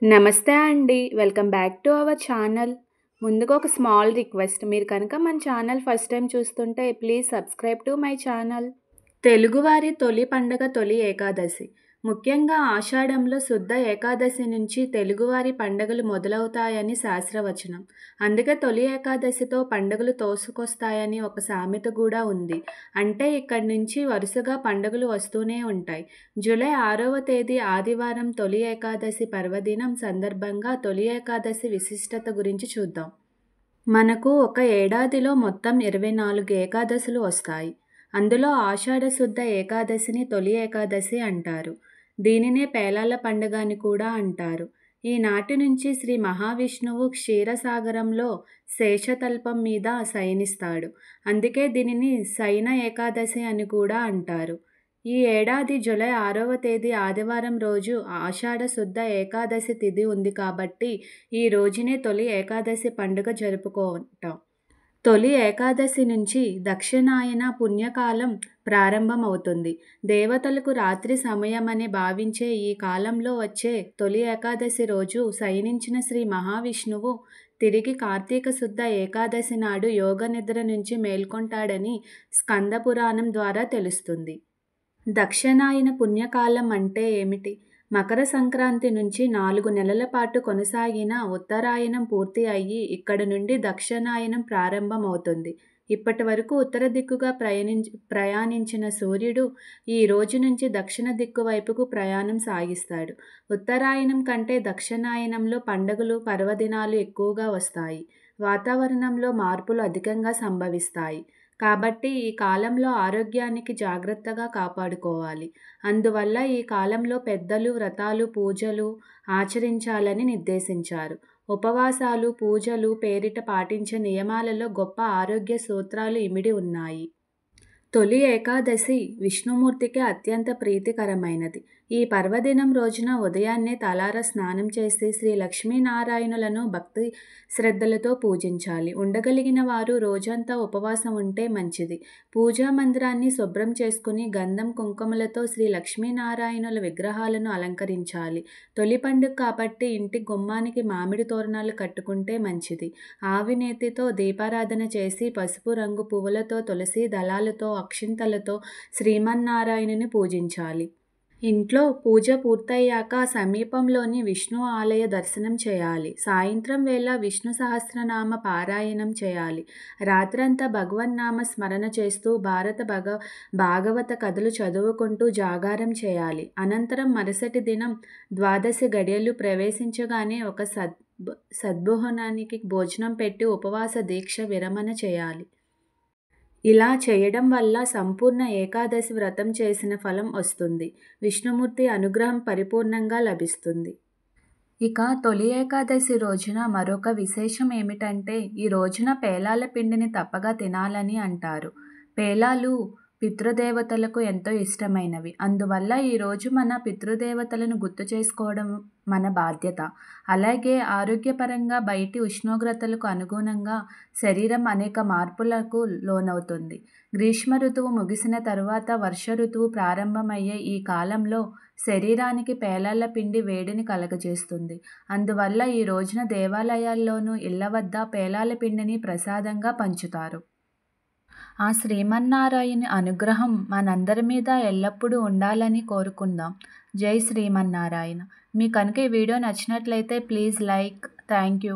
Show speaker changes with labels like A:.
A: నమస్తే అండి. Welcome back to our channel. ముందుగా ఒక స్మాల్ రిక్వెస్ట్. మీరు కనుక మన ఛానల్ ఫస్ట్ టైం చూస్తుంటే please subscribe to my channel. తెలుగువారి తొలి పండగ తొలి ఏకాదశి. ముఖ్యంగా ఆషాఢంలో శుద్ధ ఏకాదశి నుంచి తెలుగువారి పండగలు మొదలవుతాయని శాస్త్రవచనం. అందుకే తొలి ఏకాదశితో పండుగలు తోసుకొస్తాయని ఒక సామెత కూడా ఉంది. అంటే ఇక్కడి నుంచి వరుసగా పండుగలు వస్తూనే ఉంటాయి. జూలై 6వ తేదీ ఆదివారం తొలి ఏకాదశి పర్వదినం సందర్భంగా తొలి ఏకాదశి విశిష్టత గురించి చూద్దాం. మనకు ఒక ఏడాదిలో మొత్తం 24 ఏకాదశులు వస్తాయి. అందులో ఆషాఢ శుద్ధ ఏకాదశిని తొలి ఏకాదశి అంటారు. దీనినే పేలాల పండుగ అని కూడా అంటారు. ఈనాటి నుంచి శ్రీ మహావిష్ణువు క్షీరసాగరంలో శేషతల్పం మీద శయనిస్తాడు. అందుకే దీనిని శయన ఏకాదశి అని కూడా అంటారు. ఈ ఏడాది జూలై 6వ తేదీ ఆదివారం రోజు ఆషాఢ శుద్ధ ఏకాదశి తిథి ఉంది కాబట్టి ఈ రోజునే తొలి ఏకాదశి పండుగ జరుపుకుంటాం. తొలి ఏకాదశి నుంచి దక్షిణాయన పుణ్యకాలం ప్రారంభమవుతుంది. దేవతలకు రాత్రి సమయమని భావించే ఈ కాలంలో వచ్చే తొలి ఏకాదశి రోజు శయనించిన శ్రీ మహావిష్ణువు తిరిగి కార్తీక శుద్ధ ఏకాదశి నాడు యోగ నిద్ర నుంచి మేల్కొంటాడని స్కంద పురాణం ద్వారా తెలుస్తుంది. దక్షిణాయన పుణ్యకాలం అంటే ఏమిటి? మకర సంక్రాంతి నుంచి 4 నెలల పాటు కొనసాగిన ఉత్తరాయణం పూర్తి అయ్యి ఇక్కడి నుండి దక్షిణాయనం ప్రారంభమవుతుంది. ఇప్పటి వరకు ఉత్తర దిక్కుగా ప్రయాణించిన సూర్యుడు ఈ రోజు నుంచి దక్షిణ దిక్కు వైపుకు ప్రయాణం సాగిస్తాడు. ఉత్తరాయణం కంటే దక్షిణాయనంలో పండుగలు, పర్వదినాలు ఎక్కువగా వస్తాయి. వాతావరణంలో మార్పులు అధికంగా సంభవిస్తాయి. కాబట్టి ఈ కాలంలో ఆరోగ్యానికి జాగ్రత్తగా కాపాడుకోవాలి. అందువల్ల ఈ కాలంలో పెద్దలు వ్రతాలు, పూజలు ఆచరించాలని నిర్దేశించారు. ఉపవాసాలు, పూజలు పేరిట పాటించే నియమాలలో గొప్ప ఆరోగ్య సూత్రాలు ఇమిడి ఉన్నాయి. తొలి ఏకాదశి విష్ణుమూర్తికి అత్యంత ప్రీతికరమైనది. ఈ పర్వదినం రోజున ఉదయాన్నే తలారా స్నానం చేసి శ్రీ లక్ష్మీనారాయణులను భక్తి శ్రద్ధలతో పూజించాలి. ఉండగలిగిన వారు రోజంతా ఉపవాసం ఉంటే మంచిది. పూజా మందిరాన్ని శుభ్రం చేసుకుని గంధం, కుంకుమలతో శ్రీ లక్ష్మీనారాయణుల విగ్రహాలను అలంకరించాలి. తొలి పండుగ కాబట్టి ఇంటి గుమ్మానికి మామిడి తోరణాలు కట్టుకుంటే మంచిది. ఆవి నేతితో దీపారాధన చేసి పసుపు రంగు పువ్వులతో, తులసి దళాలతో, అక్షింతలతో శ్రీమన్నారాయణుని పూజించాలి. ఇంట్లో పూజ పూర్తయ్యాక సమీపంలోని విష్ణు ఆలయ దర్శనం చేయాలి. సాయంత్రం వేళ విష్ణు సహస్రనామ పారాయణం చేయాలి. రాత్రంతా భగవన్నామ స్మరణ చేస్తూ భాగవత కథలు చదువుకుంటూ జాగారం చేయాలి. అనంతరం మరుసటి దినం ద్వాదశి గడియలు ప్రవేశించగానే ఒక సద్భోజనానికి భోజనం పెట్టి ఉపవాస దీక్ష విరమణ చేయాలి. ఇలా చేయడం వల్ల సంపూర్ణ ఏకాదశి వ్రతం చేసిన ఫలం వస్తుంది. విష్ణుమూర్తి అనుగ్రహం పరిపూర్ణంగా లభిస్తుంది. ఇక తొలి ఏకాదశి రోజున మరొక విశేషం ఏమిటంటే ఈ రోజున పేలాల పిండిని తప్పగా తినాలని అంటారు. పేలాలు పితృదేవతలకు ఎంతో ఇష్టమైనవి. అందువల్ల ఈరోజు మన పితృదేవతలను గుర్తు చేసుకోవడం మన బాధ్యత. అలాగే ఆరోగ్యపరంగా బయటి ఉష్ణోగ్రతలకు అనుగుణంగా శరీరం అనేక మార్పులకు లోనవుతుంది. గ్రీష్మ ఋతువు ముగిసిన తరువాత వర్ష ఋతువు ప్రారంభమయ్యే ఈ కాలంలో శరీరానికి పేలాల పిండి వేడిని కలగజేస్తుంది. అందువల్ల ఈ రోజున దేవాలయాల్లోనూ ఇళ్ల వద్ద పేలాల పిండిని ప్రసాదంగా పంచుతారు. ఆ శ్రీమన్నారాయణ అనుగ్రహం మనందరి మీద ఎల్లప్పుడూ ఉండాలని కోరుకుందాం. జై శ్రీమన్నారాయణ. మీకు కనుక ఈ వీడియో నచ్చినట్లయితే ప్లీజ్ లైక్. Thank you.